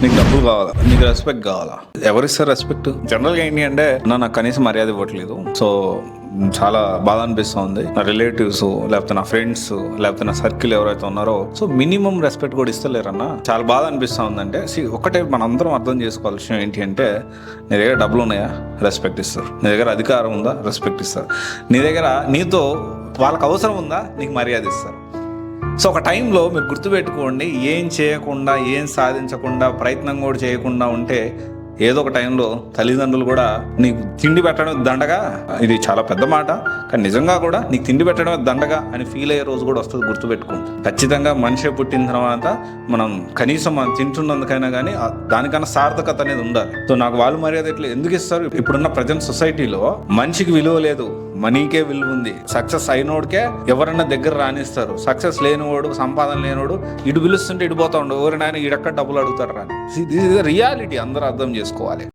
నీకు డబ్బులు కావాలా, నీకు రెస్పెక్ట్ కావాలా? ఎవరిస్తారు రెస్పెక్ట్? జనరల్గా ఏంటి అంటే నాకు కనీసం మర్యాద ఇవ్వట్లేదు. సో చాలా బాధ అనిపిస్తుంది. నా రిలేటివ్స్ లేకపోతే నా ఫ్రెండ్స్ లేకపోతే నా సర్కిల్ ఎవరైతే ఉన్నారో సో మినిమం రెస్పెక్ట్ కూడా ఇస్తలేరన్న. చాలా బాధ అనిపిస్తా ఉందంటే ఒకటే మనందరం అర్థం చేసుకోవాల్సిన విషయం ఏంటి అంటే నీ దగ్గర డబ్బులు ఉన్నాయా, రెస్పెక్ట్ ఇస్తారు. నీ దగ్గర అధికారం ఉందా, రెస్పెక్ట్ ఇస్తారు. నీ దగ్గర నీతో వాళ్ళకి అవసరం ఉందా, నీకు మర్యాద ఇస్తారు. సో ఒక టైంలో మీరు గుర్తుపెట్టుకోండి, ఏం చేయకుండా ఏం సాధించకుండా ప్రయత్నం కూడా చేయకుండా ఉంటే ఏదో ఒక టైంలో తల్లిదండ్రులు కూడా నీకు తిండి పెట్టడం దండగా, ఇది చాలా పెద్ద మాట కానీ నిజంగా కూడా నీకు తిండి పెట్టడమే దండగా అని ఫీల్ అయ్యే రోజు కూడా వస్తుంది. గుర్తుపెట్టుకోండి, ఖచ్చితంగా మనిషి పుట్టిన తర్వాత మనం కనీసం మనం తింటున్నందుకైనా కానీ దానికన్నా సార్థకత అనేది ఉండాలి. సో నాకు వాళ్ళు మర్యాద ఎట్లా ఎందుకు ఇస్తారు? ఇప్పుడున్న ప్రజెంట్ సొసైటీలో మనిషికి విలువ లేదు, మనీకే విలువ ఉంది. సక్సెస్ అయినోడికే ఎవరన్నా దగ్గర రానిస్తారు. సక్సెస్ లేనివాడు, సంపాదన లేనివాడు ఇటు పిలుస్తుంటే ఇటు పోతా ఉండవు. ఎవరైనా ఈడక్కడ డబ్బులు అడుగుతారు రాని. దిస్ ఇస్ ద రియాలిటీ, అందరూ అర్థం చేసుకోవాలి.